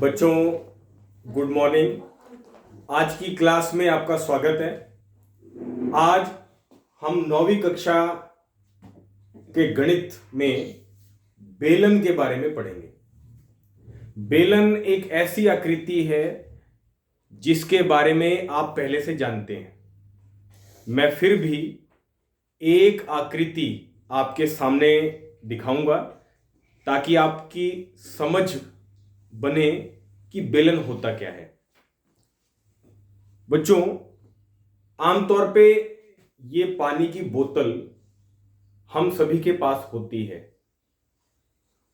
बच्चों, good morning. आज की क्लास में आपका स्वागत है। आज हम 9वीं कक्षा के गणित में बेलन के बारे में पढ़ेंगे। बेलन एक ऐसी आकृति है जिसके बारे में आप पहले से जानते हैं। मैं फिर भी एक आकृति आपके सामने दिखाऊंगा ताकि आपकी समझ बने कि बेलन होता क्या है। बच्चों, आमतौर पे ये पानी की बोतल हम सभी के पास होती है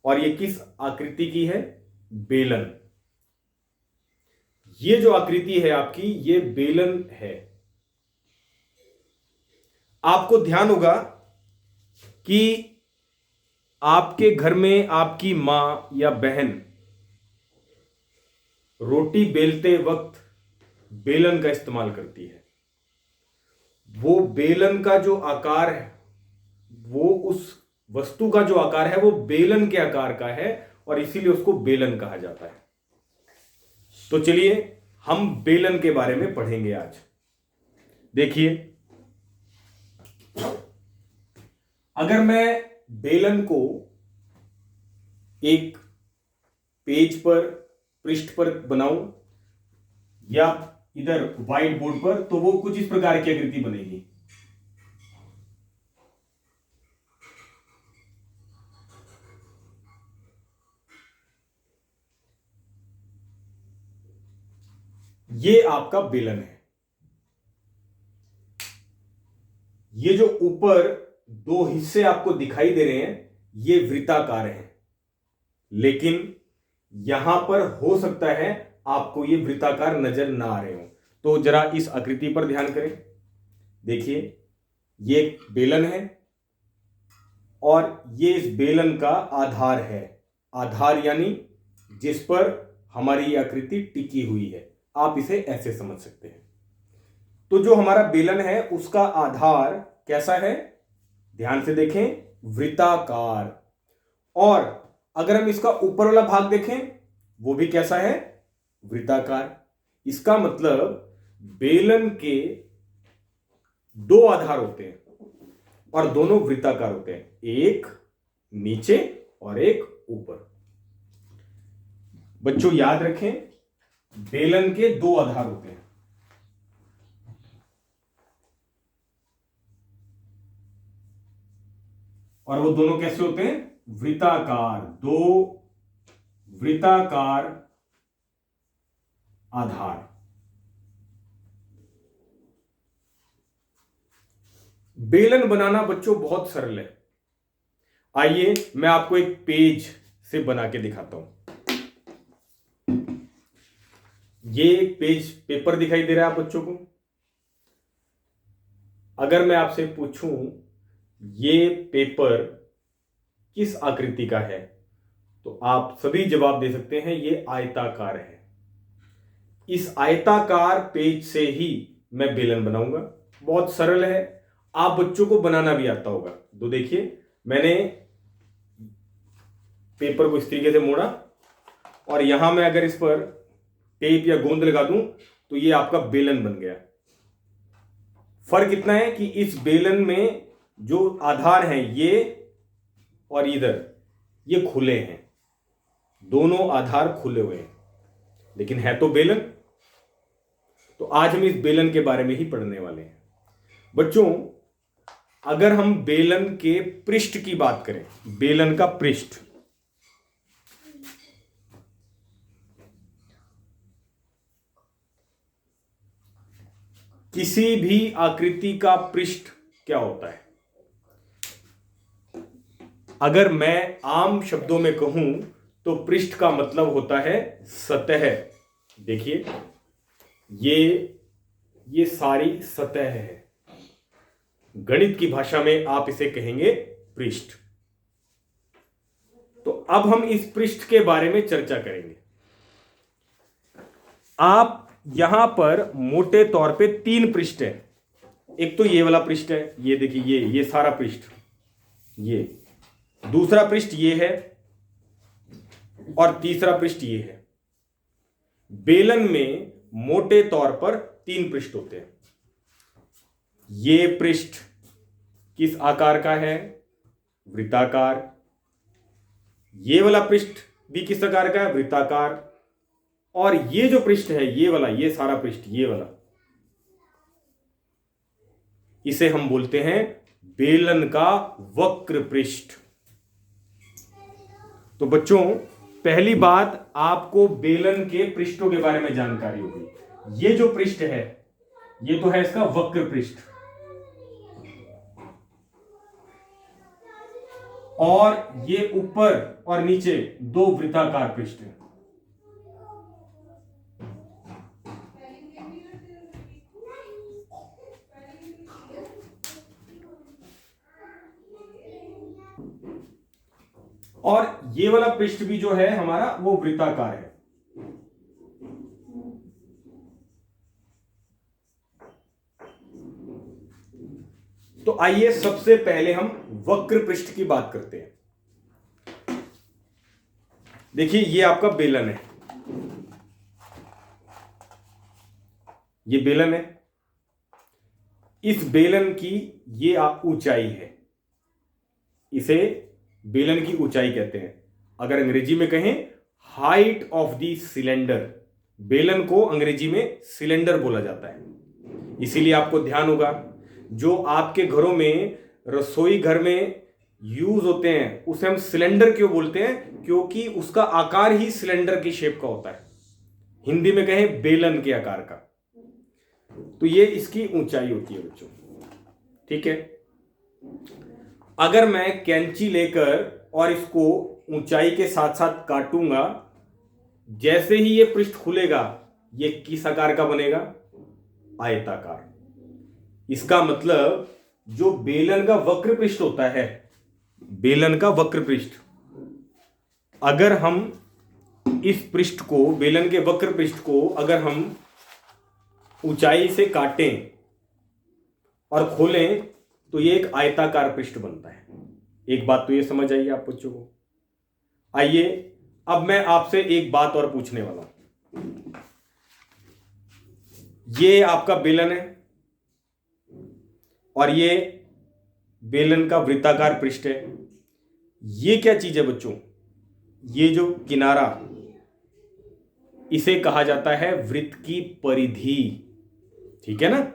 और ये किस आकृति की है? बेलन। ये जो आकृति है आपकी, ये बेलन है। आपको ध्यान होगा कि आपके घर में आपकी मां या बहन रोटी बेलते वक्त बेलन का इस्तेमाल करती है। वो बेलन का जो आकार है, वो उस वस्तु का जो आकार है वो बेलन के आकार का है और इसीलिए उसको बेलन कहा जाता है। तो चलिए हम बेलन के बारे में पढ़ेंगे आज। देखिए, अगर मैं बेलन को एक पेज पर, पृष्ठ पर बनाऊं या इधर व्हाइट बोर्ड पर, तो वो कुछ इस प्रकार की आकृति बनेगी। ये आपका बेलन है। ये जो ऊपर दो हिस्से आपको दिखाई दे रहे हैं, ये वृत्ताकार हैं, लेकिन यहां पर हो सकता है आपको ये वृत्ताकार नजर ना आ रहे हो। तो जरा इस आकृति पर ध्यान करें। देखिए, ये एक बेलन है और ये इस बेलन का आधार है। आधार यानी जिस पर हमारी आकृति टिकी हुई है। आप इसे ऐसे समझ सकते हैं। तो जो हमारा बेलन है उसका आधार कैसा है? ध्यान से देखें, वृत्ताकार। और अगर हम इसका ऊपर वाला भाग देखें, वो भी कैसा है? वृत्ताकार। इसका मतलब बेलन के दो आधार होते हैं और दोनों वृत्ताकार होते हैं, एक नीचे और एक ऊपर। बच्चों याद रखें, बेलन के दो आधार होते हैं। और वो दोनों कैसे होते हैं? वृत्ताकार। दो वृत्ताकार आधार। बेलन बनाना बच्चों बहुत सरल है। आइए मैं आपको एक पेज से बना के दिखाता हूं। ये एक पेज पेपर दिखाई दे रहा है आप बच्चों को। अगर मैं आपसे पूछूं ये पेपर किस आकृति का है, तो आप सभी जवाब दे सकते हैं ये आयताकार है। इस आयताकार पेज से ही मैं बेलन बनाऊंगा। बहुत सरल है, आप बच्चों को बनाना भी आता होगा। तो देखिए, मैंने पेपर को इस तरीके से मोड़ा और यहां मैं अगर इस पर टेप या गोंद लगा दूं तो ये आपका बेलन बन गया। फर्क इतना है कि इस बेलन में जो आधार हैं ये और इधर, ये खुले हैं। दोनों आधार खुले हुए हैं, लेकिन है तो बेलन। तो आज हम इस बेलन के बारे में ही पढ़ने वाले हैं। बच्चों, अगर हम बेलन के पृष्ठ की बात करें, बेलन का पृष्ठ, किसी भी आकृति का पृष्ठ क्या होता है? अगर मैं आम शब्दों में कहूं तो पृष्ठ का मतलब होता है सतह। देखिए, ये सारी सतह है। गणित की भाषा में आप इसे कहेंगे पृष्ठ। तो अब हम इस पृष्ठ के बारे में चर्चा करेंगे। आप यहां पर मोटे तौर पे तीन पृष्ठ है। एक तो ये वाला पृष्ठ है, ये देखिए, ये सारा पृष्ठ, ये दूसरा पृष्ठ ये है और तीसरा पृष्ठ ये है। बेलन में मोटे तौर पर 3 पृष्ठ होते हैं। ये पृष्ठ किस आकार का है? वृत्ताकार। ये वाला पृष्ठ भी किस आकार का है? वृत्ताकार। और ये जो पृष्ठ है, ये वाला, ये सारा पृष्ठ, ये वाला, इसे हम बोलते हैं बेलन का वक्र पृष्ठ। तो बच्चों, पहली बात, आपको बेलन के पृष्ठों के बारे में जानकारी होगी। ये जो पृष्ठ है, ये तो है इसका वक्र पृष्ठ, और ये ऊपर और नीचे 2 वृत्ताकार पृष्ठ हैं। और ये वाला पृष्ठ भी जो है हमारा, वो वृत्ताकार है। तो आइए सबसे पहले हम वक्र पृष्ठ की बात करते हैं। देखिए, ये आपका बेलन है, ये बेलन है। इस बेलन की ये ऊंचाई है, इसे बेलन की ऊंचाई कहते हैं। अगर अंग्रेजी में कहें, हाइट ऑफ द सिलेंडर। बेलन को अंग्रेजी में सिलेंडर बोला जाता है। इसीलिए आपको ध्यान होगा, जो आपके घरों में, रसोई घर में यूज होते हैं, उसे हम सिलेंडर क्यों बोलते हैं? क्योंकि उसका आकार ही सिलेंडर की शेप का होता है। हिंदी में कहें बेलन के आकार का। तो ये इसकी ऊंचाई होती है बच्चों, ठीक है। अगर मैं कैंची लेकर और इसको ऊंचाई के साथ साथ काटूंगा, जैसे ही ये पृष्ठ खुलेगा, ये किस आकार का बनेगा? आयताकार। इसका मतलब जो बेलन का वक्र पृष्ठ होता है, बेलन का वक्र पृष्ठ, अगर हम इस पृष्ठ को, बेलन के वक्र पृष्ठ को अगर हम ऊंचाई से काटें और खोलें, तो ये एक आयताकार पृष्ठ बनता है। एक बात तो ये समझ आइए आप बच्चों को। आइए, अब मैं आपसे एक बात और पूछने वाला हूं। ये आपका बेलन है और ये बेलन का वृत्ताकार पृष्ठ है। ये क्या चीज है बच्चों? ये जो किनारा, इसे कहा जाता है वृत्त की परिधि, ठीक है ना।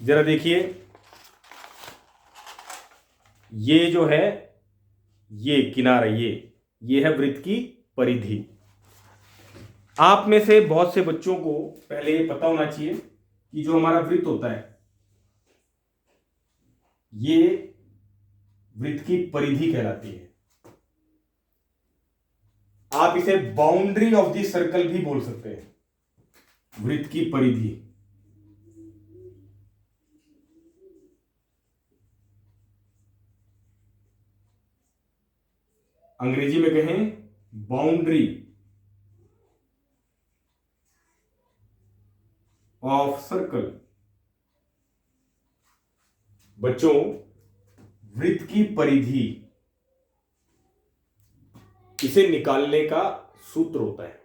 जरा देखिए, ये जो है, ये किनारा, ये है वृत्त की परिधि। आप में से बहुत से बच्चों को पहले ये पता होना चाहिए कि जो हमारा वृत्त होता है, ये वृत्त की परिधि कहलाती है। आप इसे बाउंड्री ऑफ द सर्कल भी बोल सकते हैं, वृत्त की परिधि। अंग्रेजी में कहें बाउंड्री ऑफ सर्कल। बच्चों, वृत्त की परिधि, इसे निकालने का सूत्र होता है।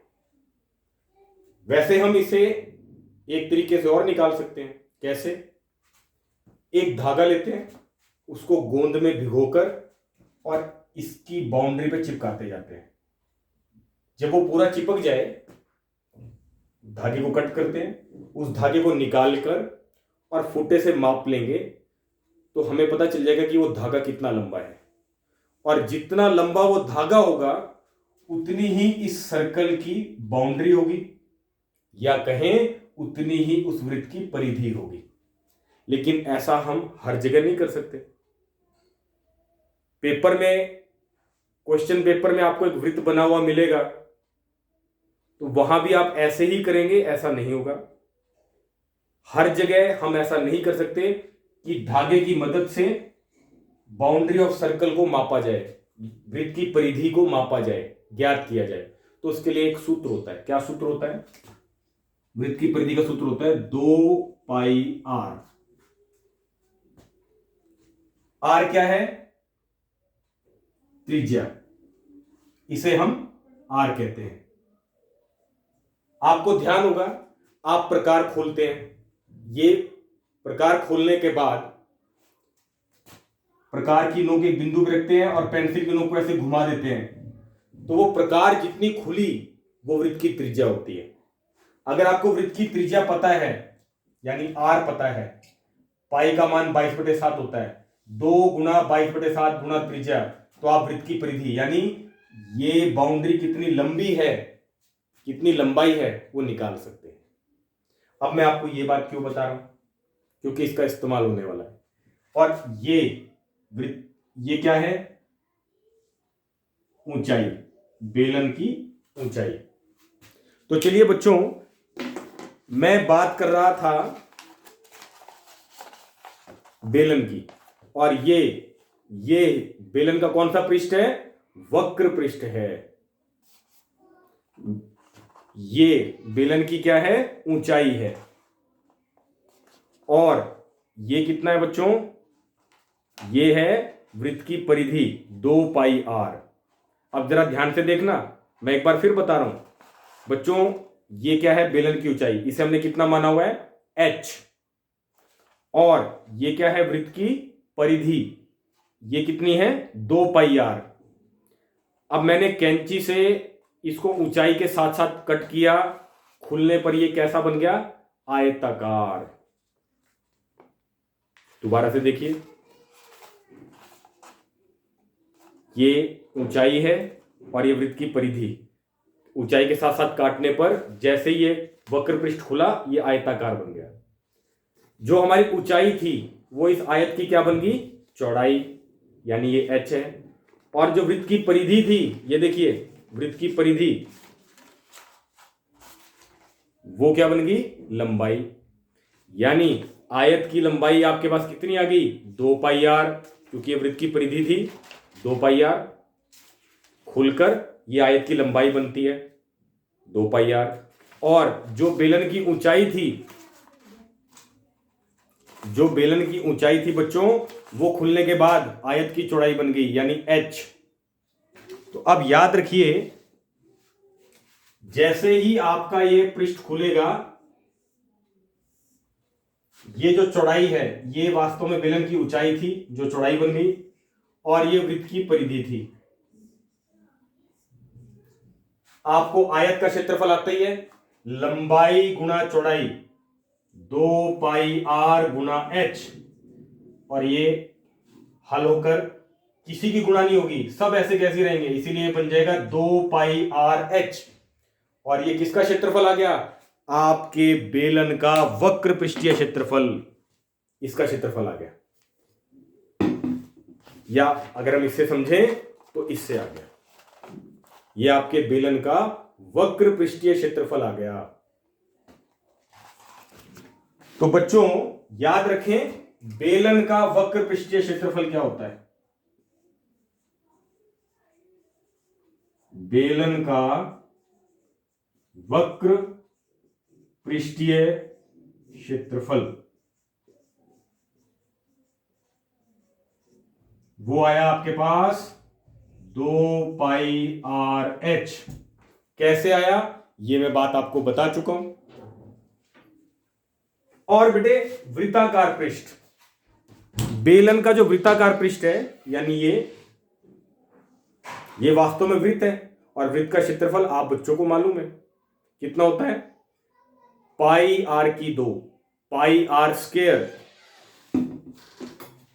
वैसे हम इसे एक तरीके से और निकाल सकते हैं। कैसे? एक धागा लेते हैं, उसको गोंद में भिगोकर और इसकी बाउंड्री पे चिपकाते जाते हैं। जब वो पूरा चिपक जाए, धागे को कट करते हैं, उस धागे को निकालकर और फुटे से माप लेंगे, तो हमें पता चल जाएगा कि वो धागा कितना लंबा है। और जितना लंबा वो धागा होगा, उतनी ही इस सर्कल की बाउंड्री होगी, या कहें उतनी ही उस वृत्त की परिधि होगी। लेकिन ऐसा हम हर जगह नहीं कर सकते। पेपर में, क्वेश्चन पेपर में आपको एक वृत्त बना हुआ मिलेगा, तो वहां भी आप ऐसे ही करेंगे, ऐसा नहीं होगा। हर जगह हम ऐसा नहीं कर सकते कि धागे की मदद से बाउंड्री ऑफ सर्कल को मापा जाए, वृत्त की परिधि को मापा जाए, ज्ञात किया जाए। तो उसके लिए एक सूत्र होता है। क्या सूत्र होता है? वृत्त की परिधि का सूत्र होता है 2πr। आर क्या है? त्रिज्या। इसे हम आर कहते हैं। आपको ध्यान होगा, आप प्रकार खोलते हैं, ये प्रकार खोलने के बाद प्रकार की नोक एक बिंदु पे रखते हैं और पेंसिल की नोक को ऐसे घुमा देते हैं, तो वो प्रकार जितनी खुली वो वृत्त की त्रिज्या होती है। अगर आपको वृत्त की त्रिज्या पता है, यानी आर पता है, पाई का मान 22/7 होता है, 2 गुना 22/7 गुना त्रिज्या, तो आप वृत्त की परिधि यानी ये बाउंड्री कितनी लंबी है, कितनी लंबाई है, वो निकाल सकते हैं। अब मैं आपको ये बात क्यों बता रहा हूं, क्योंकि इसका इस्तेमाल होने वाला है। और ये वृत्त, ये क्या है, ऊंचाई, बेलन की ऊंचाई। तो चलिए बच्चों, मैं बात कर रहा था बेलन की, और ये बेलन का कौन सा पृष्ठ है, वक्र पृष्ठ है। ये बेलन की क्या है, ऊंचाई है, और ये कितना है बच्चों, ये है वृत्त की परिधि 2 पाई आर। अब जरा ध्यान से देखना, मैं एक बार फिर बता रहा हूं बच्चों, ये क्या है, बेलन की ऊंचाई, इसे हमने कितना माना हुआ है, h, और ये क्या है, वृत्त की परिधि, ये कितनी है, 2 पाई आर। अब मैंने कैंची से इसको ऊंचाई के साथ साथ कट किया, खुलने पर ये कैसा बन गया, आयताकार। दोबारा से देखिए, ये ऊंचाई है और ये वृत्त की परिधि, ऊंचाई के साथ साथ काटने पर जैसे ये वक्र पृष्ठ खुला, ये आयताकार बन गया। जो हमारी ऊंचाई थी वो इस आयत की क्या बन गई, चौड़ाई, यानी ये h है, और जो वृत्त की परिधि थी, ये देखिए वृत्त की परिधि, वो क्या बन गई, लंबाई। यानी आयत की लंबाई आपके पास कितनी आ गई, 2 पाई आर, क्योंकि ये वृत्त की परिधि थी 2 पाई आर, खुलकर ये आयत की लंबाई बनती है 2 पाई आर। और जो बेलन की ऊंचाई थी, जो बेलन की ऊंचाई थी बच्चों, वो खुलने के बाद आयत की चौड़ाई बन गई, यानी h। तो अब याद रखिए, जैसे ही आपका ये पृष्ठ खुलेगा, ये जो चौड़ाई है, ये वास्तव में बेलन की ऊंचाई थी जो चौड़ाई बन गई, और ये वृत्त की परिधि थी। आपको आयत का क्षेत्रफल आता ही है, लंबाई गुणा चौड़ाई 2 पाई आर गुणा h, और ये हल होकर किसी की गुणा नहीं होगी, सब ऐसे कैसे रहेंगे, इसीलिए बन जाएगा 2 पाई आर h। और ये किसका क्षेत्रफल आ गया, आपके बेलन का वक्र पृष्ठीय क्षेत्रफल, इसका क्षेत्रफल आ गया। या अगर हम इससे समझें तो इससे आ गया, ये आपके बेलन का वक्र पृष्ठीय क्षेत्रफल आ गया। तो बच्चों याद रखें, बेलन का वक्र पृष्ठीय क्षेत्रफल क्या होता है, बेलन का वक्र पृष्ठीय क्षेत्रफल वो आया आपके पास 2 पाई आर h। कैसे आया, ये मैं बात आपको बता चुका हूं। और बेटे वृत्ताकार पृष्ठ, बेलन का जो वृत्ताकार पृष्ठ है, यानी ये वास्तव में वृत्त है, और वृत्त का क्षेत्रफल आप बच्चों को मालूम है कितना होता है, पाई आर की 2, पाई आर स्क्वायर।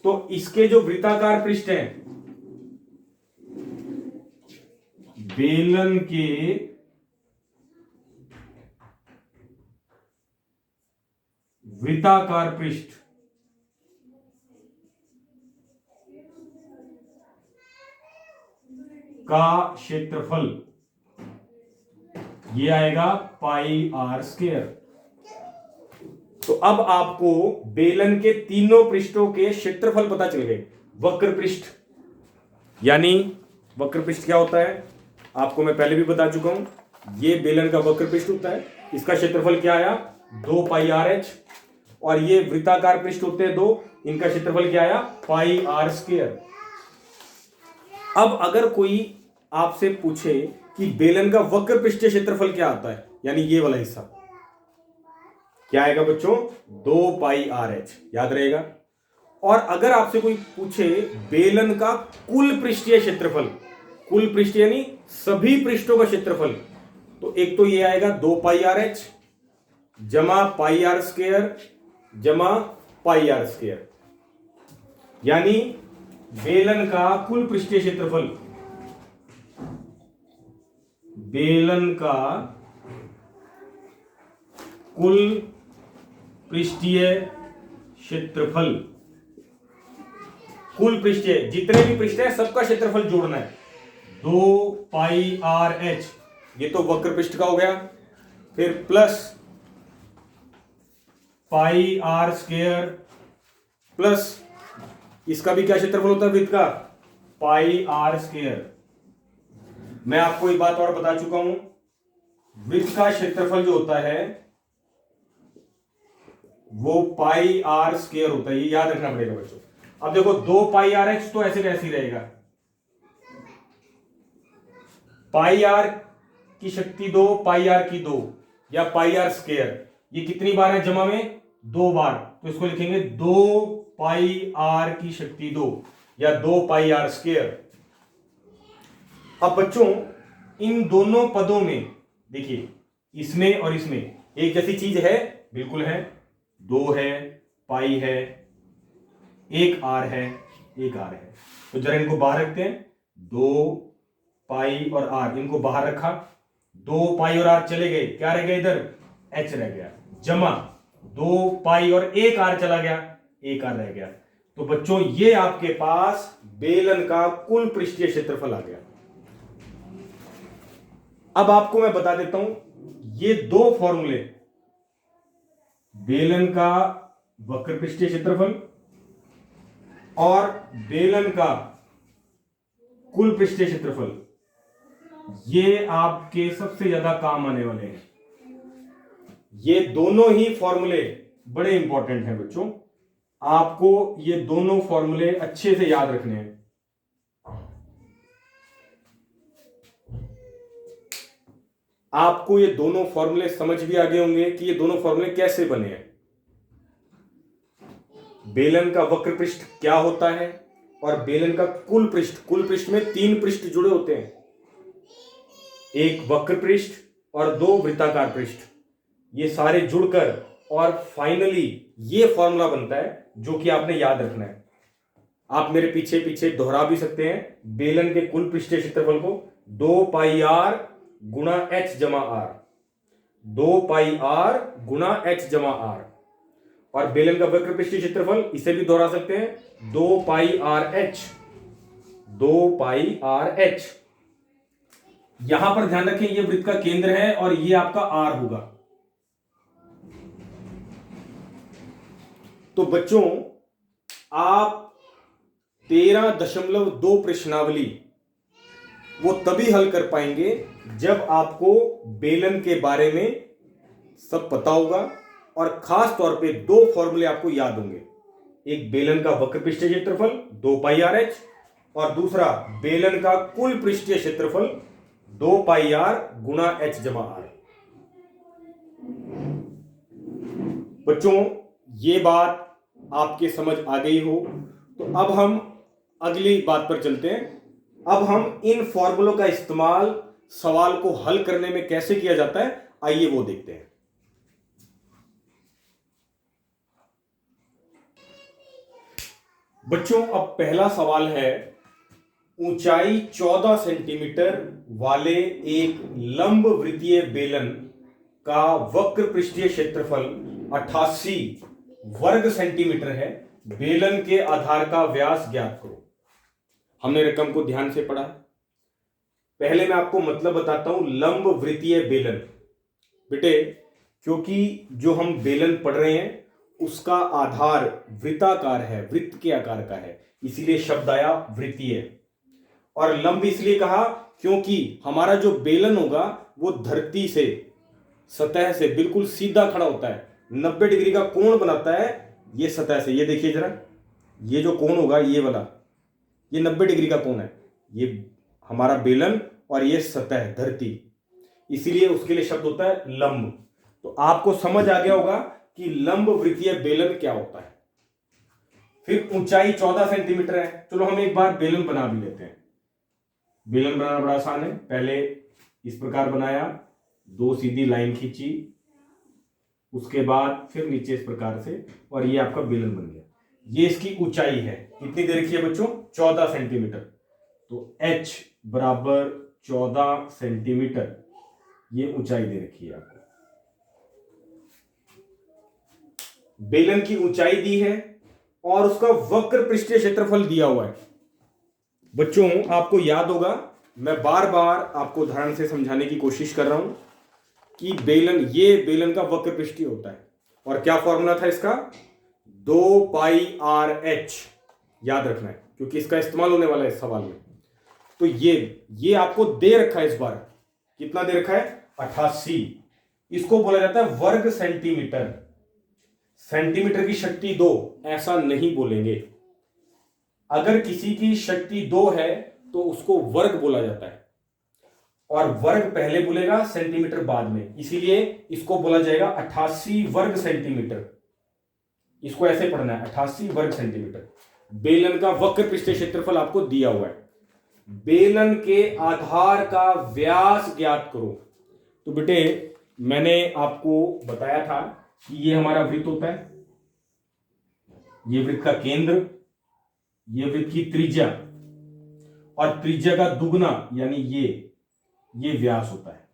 तो इसके जो वृत्ताकार पृष्ठ हैं, बेलन के वृत्ताकार पृष्ठ का क्षेत्रफल ये आएगा पाई आर स्क्वायर। तो अब आपको बेलन के तीनों पृष्ठों के क्षेत्रफल पता चल गए। वक्र पृष्ठ, यानी वक्र पृष्ठ क्या होता है आपको मैं पहले भी बता चुका हूं, ये बेलन का वक्र पृष्ठ होता है, इसका क्षेत्रफल क्या आया 2 पाई आर एच, और ये वृत्ताकार पृष्ठ होते हैं 2, इनका क्षेत्रफल क्या आया पाई आर स्क्वायर। अब अगर कोई आपसे पूछे कि बेलन का वक्र पृष्ठीय क्षेत्रफल क्या आता है, यानी ये वाला हिस्सा क्या आएगा बच्चों, 2πrh, याद रहेगा। और अगर आपसे कोई पूछे बेलन का कुल पृष्ठीय क्षेत्रफल, कुल पृष्ठ यानी सभी पृष्ठों का क्षेत्रफल, तो एक तो ये आएगा 2πrh जमा πr² जमा πr², यानी बेलन का कुल पृष्ठीय क्षेत्रफल, बेलन का कुल पृष्ठीय क्षेत्रफल, कुल पृष्ठीय जितने भी पृष्ठ है सबका क्षेत्रफल जोड़ना है, 2πrh, ये तो वक्र पृष्ठ का हो गया, फिर प्लस πr² प्लस इसका भी क्या क्षेत्रफल होता है वृत्त का, πr²। मैं आपको एक बात और बता चुका हूं, वृत्त का क्षेत्रफल जो होता है वो πr² होता है, ये याद रखना पड़ेगा बच्चों। अब देखो 2πrh तो ऐसे कैसे ही रहेगा, πr की शक्ति 2, πr की 2 या πr², ये कितनी बार है जमा में, 2 बार, तो इसको लिखेंगे 2πr की शक्ति 2 या 2πr²। अब बच्चों इन दोनों पदों में देखिए, इसमें और इसमें एक जैसी चीज है, बिल्कुल है, 2 है, पाई है, एक r है, एक r है, तो जरा इनको बाहर रखते हैं, 2 पाई और r, इनको बाहर रखा, 2 पाई और r चले गए, क्या रह गया इधर, h रह गया, जमा 2 पाई और एक r चला गया, एक r रह गया। तो बच्चों ये आपके पास बेलन का कुल पृष्ठीय क्षेत्रफल आ गया। अब आपको मैं बता देता हूं, ये दो फॉर्मूले, बेलन का वक्र पृष्ठीय क्षेत्रफल और बेलन का कुल पृष्ठीय क्षेत्रफल, ये आपके सबसे ज्यादा काम आने वाले हैं। ये दोनों ही फॉर्मूले बड़े इंपॉर्टेंट हैं बच्चों, आपको ये दोनों फॉर्मूले अच्छे से याद रखने हैं। आपको ये दोनों फॉर्मूले समझ भी आ गए होंगे कि ये दोनों फॉर्मूले कैसे बने हैं। बेलन का वक्र पृष्ठ क्या होता है और बेलन का कुल पृष्ठ, कुल पृष्ठ में 3 पृष्ठ जुड़े होते हैं, एक वक्र पृष्ठ और 2 वृत्ताकार पृष्ठ, ये सारे जुड़कर और फाइनली ये फॉर्मूला बनता है जो कि आपने याद रखना है। आप मेरे पीछे पीछे दोहरा भी सकते हैं, बेलन के कुल पृष्ठीय क्षेत्रफल को 2πr गुणा h जमा r, 2πr गुणा h जमा r, और बेलन का वक्र पृष्ठीय क्षेत्रफल इसे भी दोहरा सकते हैं, 2πrh, 2πrh। यहां पर ध्यान रखें ये वृत्त का केंद्र है और ये आपका r होगा। तो बच्चों आप 13.2 प्रश्नावली वो तभी हल कर पाएंगे जब आपको बेलन के बारे में सब पता होगा और खास तौर पे 2 फॉर्मूले आपको याद होंगे, एक बेलन का वक्र पृष्ठीय क्षेत्रफल 2πrh और दूसरा बेलन का कुल पृष्ठीय क्षेत्रफल 2πr गुणा h जमा r। बच्चों ये बात आपके समझ आ गई हो तो अब हम अगली बात पर चलते हैं। अब हम इन फॉर्मूलों का इस्तेमाल सवाल को हल करने में कैसे किया जाता है, आइए वो देखते हैं। बच्चों अब पहला सवाल है, ऊंचाई 14 सेंटीमीटर वाले एक लंब वृत्तीय बेलन का वक्र पृष्ठीय क्षेत्रफल 88 वर्ग सेंटीमीटर है, बेलन के आधार का व्यास ज्ञात करो। हमने रकम को ध्यान से पढ़ा। पहले मैं आपको मतलब बताता हूं लंब वृत्तीय बेलन। बेटे क्योंकि जो हम बेलन पढ़ रहे हैं उसका आधार वृत्ताकार है, वृत्त के आकार का है, इसीलिए शब्द आया वृत्तीय। और लंब इसलिए कहा क्योंकि हमारा जो बेलन होगा वो धरती से, सतह से बिल्कुल सीधा खड़ा होता है, 90 डिग्री का कोण बनाता है ये सतह से। ये देखिए जरा, ये जो कोण होगा ये वाला, ये 90 डिग्री का कोण है। ये हमारा बेलन और ये सतह धरती, इसीलिए उसके लिए शब्द होता है लंब। तो आपको समझ आ गया होगा कि लंब वृत्तीय बेलन क्या होता है। फिर ऊंचाई 14 सेंटीमीटर है। चलो हम एक बार बेलन बना भी लेते हैं। बेलन बनाना बड़ा आसान है। पहले इस प्रकार बनाया, दो सीधी लाइन खींची, उसके बाद फिर नीचे इस प्रकार से, और ये आपका बेलन बन गया। ये इसकी ऊंचाई है, कितनी दे रखी है बच्चों? 14 सेंटीमीटर। तो h बराबर 14 सेंटीमीटर ये ऊंचाई दे रखी है आपको। बेलन की ऊंचाई दी है और उसका वक्र पृष्ठीय क्षेत्रफल दिया हुआ है। बच्चों आपको याद होगा, मैं बार बार आपको उदाहरण से समझाने की कोशिश कर रहा हूं कि बेलन, ये बेलन का वक्र पृष्ठीय होता है। और क्या फॉर्मूला था इसका? 2πr(h) याद रखना है, क्योंकि इसका इस्तेमाल होने वाला है इस सवाल में। तो ये आपको दे रखा है। इस बार कितना दे रखा है? 88। इसको बोला जाता है वर्ग सेंटीमीटर। सेंटीमीटर की शक्ति 2 ऐसा नहीं बोलेंगे। अगर किसी की शक्ति 2 है तो उसको वर्ग बोला जाता है, और वर्ग पहले बोलेगा, सेंटीमीटर बाद में। इसीलिए इसको बोला जाएगा 88 वर्ग सेंटीमीटर। इसको ऐसे पढ़ना है, 88 वर्ग सेंटीमीटर। बेलन का वक्र पृष्ठीय क्षेत्रफल आपको दिया हुआ है। बेलन के आधार का व्यास ज्ञात करो। तो बेटे मैंने आपको बताया था कि ये हमारा वृत्त होता है, ये वृत्त का केंद्र, ये वृत्त की त्रिज्या, और त्रिज्या का दुगना यानी ये व्यास होता है।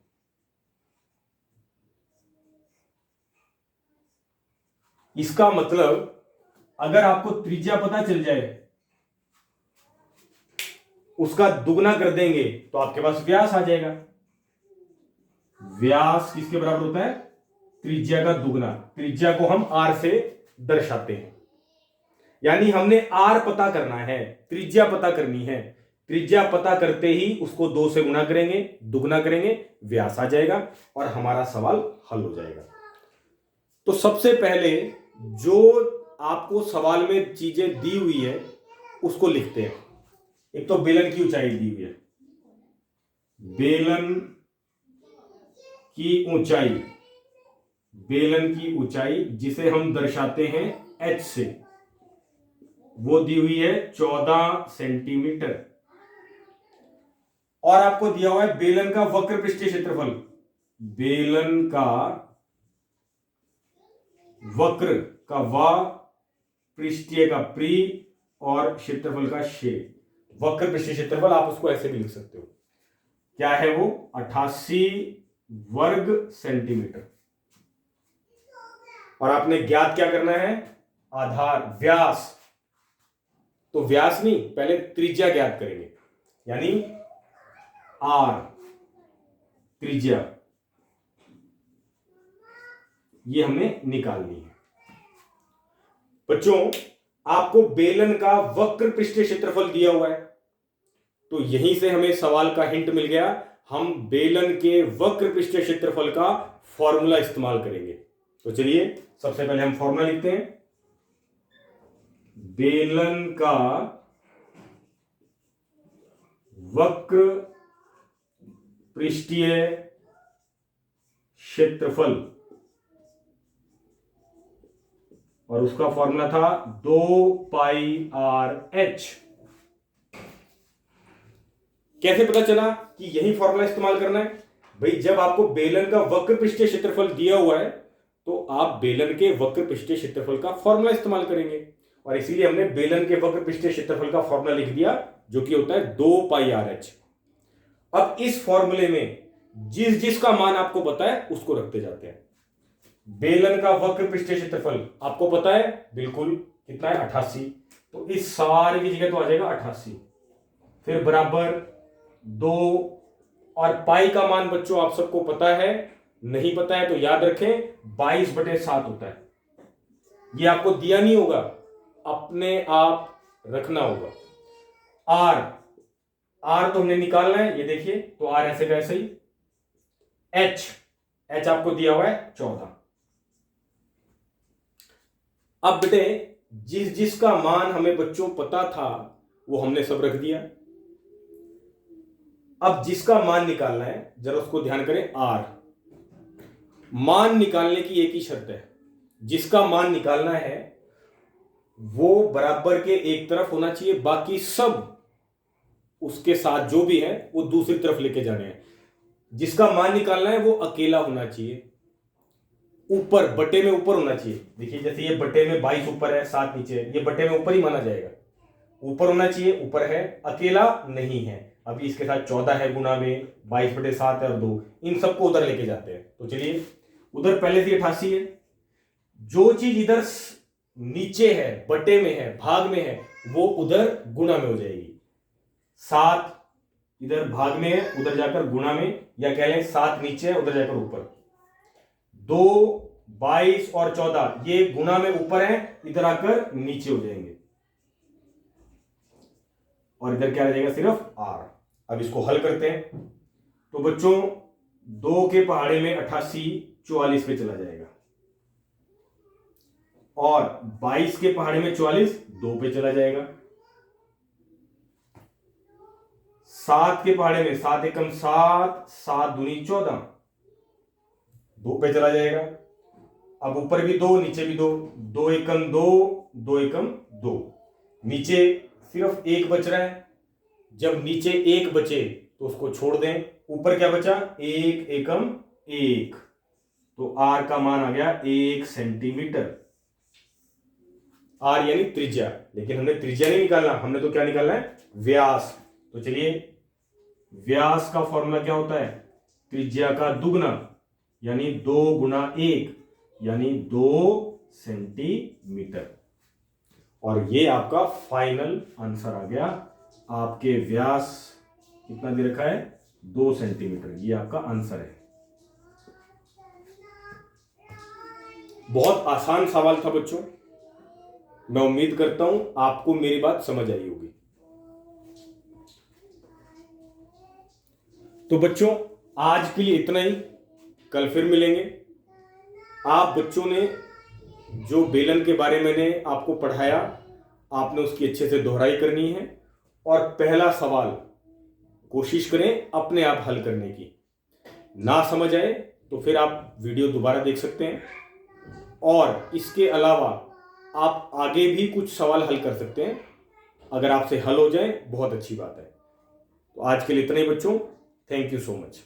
इसका मतलब अगर आपको त्रिज्या पता चल जाए, उसका दुगना कर देंगे तो आपके पास व्यास आ जाएगा। व्यास किसके बराबर होता है? त्रिज्या का दुगना। त्रिज्या को हम r से दर्शाते हैं, यानी हमने r पता करना है, त्रिज्या पता करनी है। त्रिज्या पता करते ही उसको 2 से गुणा करेंगे, दुगना करेंगे, व्यास आ जाएगा और हमारा सवाल हल हो जाएगा। तो सबसे पहले जो आपको सवाल में चीजें दी हुई है उसको लिखते हैं। एक तो बेलन की ऊंचाई दी हुई है, बेलन की ऊंचाई, बेलन की ऊंचाई जिसे हम दर्शाते हैं h से, वो दी हुई है 14 सेंटीमीटर। और आपको दिया हुआ है बेलन का वक्र पृष्ठीय क्षेत्रफल। बेलन का वक्र का वा, पृष्ठीय का प्री और क्षेत्रफल का शे। वक्र पृष्ठीय क्षेत्रफल आप उसको ऐसे भी लिख सकते हो। क्या है वो? 88 वर्ग सेंटीमीटर। और आपने ज्ञात क्या करना है? आधार, व्यास। तो व्यास नहीं, पहले त्रिज्या ज्ञात करेंगे, यानी r त्रिज्या, ये हमें निकालनी है। बच्चों आपको बेलन का वक्र पृष्ठीय क्षेत्रफल दिया हुआ है, तो यहीं से हमें सवाल का हिंट मिल गया। हम बेलन के वक्र पृष्ठीय क्षेत्रफल का फॉर्मूला इस्तेमाल करेंगे। तो चलिए सबसे पहले हम फॉर्मूला लिखते हैं। बेलन का वक्र पृष्ठीय क्षेत्रफल, और उसका फॉर्मूला था 2πr(h). कैसे पता चला कि यही फॉर्मूला इस्तेमाल करना है? भाई जब आपको बेलन का वक्र पृष्ठीय क्षेत्रफल दिया हुआ है तो आप बेलन के वक्र पृष्ठीय क्षेत्रफल का फॉर्मूला इस्तेमाल करेंगे, और इसीलिए हमने बेलन के वक्र पृष्ठीय क्षेत्रफल का फॉर्मूला लिख दिया, जो कि होता है 2πr(h). अब इस फॉर्मूले में जिस जिसका मान आपको पता है उसको रखते जाते हैं। बेलन का वक्र पृष्ठीय क्षेत्रफल आपको पता है, बिल्कुल, कितना है? 88। तो इस सारे की जगह तो आ जाएगा 88, फिर बराबर 2, और पाई का मान बच्चों आप सबको पता है, नहीं पता है तो याद रखें 22/7 होता है। ये आपको दिया नहीं होगा, अपने आप रखना होगा। आर तो हमने निकालना है, ये देखिए, तो आर ऐसे का ऐसे ही। एच आपको दिया हुआ है 14। अब बेटे जिस जिसका मान हमें बच्चों पता था वो हमने सब रख दिया। अब जिसका मान निकालना है जरा उसको ध्यान करें, आर। मान निकालने की एक ही शर्त है, जिसका मान निकालना है वो बराबर के एक तरफ होना चाहिए, बाकी सब उसके साथ जो भी है वो दूसरी तरफ लेके जाने हैं। जिसका मान निकालना है वो अकेला होना चाहिए, ऊपर बटे में ऊपर होना चाहिए। देखिए जैसे ये बटे में 22 ऊपर है, 7 नीचे है, ये बटे में ऊपर ही माना जाएगा, ऊपर होना चाहिए, ऊपर है, अकेला नहीं है। अभी इसके साथ 14 है गुना में, 22/7 है और 2, इन सबको उधर लेके जाते हैं। तो चलिए उधर पहले से 88 है, जो चीज इधर नीचे है, बटे में है, भाग में है, वो उधर गुणा में हो जाएगी। 7 इधर भाग में है, उधर जाकर गुणा में, या कह लें 7 नीचे है, उधर जाकर ऊपर। 2, 22 और 14 ये गुणा में ऊपर है, इधर आकर नीचे हो जाएंगे, और इधर क्या रह जाएगा, सिर्फ आर। अब इसको हल करते हैं। तो बच्चों 2 के पहाड़े में 88 44 पे चला जाएगा, और 22 के पहाड़े में 44 2 पे चला जाएगा। 7 के पहाड़े में 7 एकम 7, 7 दूनी 14, 2 पे चला जाएगा। अब ऊपर भी 2, नीचे भी 2, 2 एकम 2, 2 एकम 2, नीचे सिर्फ 1 बच रहा है। जब नीचे 1 बचे तो उसको छोड़ दें, ऊपर क्या बचा, 1 एकम 1, तो आर का मान आ गया 1 सेंटीमीटर। आर यानी त्रिज्या, लेकिन हमने त्रिज्या नहीं निकालना, हमने तो क्या निकालना है, व्यास। तो चलिए व्यास का फॉर्मूला क्या होता है, त्रिज्या का दुगना, यानी 2 गुना 1, यानी 2 सेंटीमीटर। और ये आपका फाइनल आंसर आ गया। आपके व्यास कितना दे रखा है, 2 सेंटीमीटर, ये आपका आंसर है। बहुत आसान सवाल था बच्चों, मैं उम्मीद करता हूं आपको मेरी बात समझ आई होगी। तो बच्चों आज के लिए इतना ही, कल फिर मिलेंगे। आप बच्चों ने जो बेलन के बारे में मैंने आपको पढ़ाया, आपने उसकी अच्छे से दोहराई करनी है, और पहला सवाल कोशिश करें अपने आप हल करने की। ना समझ आए तो फिर आप वीडियो दोबारा देख सकते हैं, और इसके अलावा आप आगे भी कुछ सवाल हल कर सकते हैं। अगर आपसे हल हो जाए बहुत अच्छी बात है। तो आज के लिए इतना ही बच्चों, थैंक यू सो मच।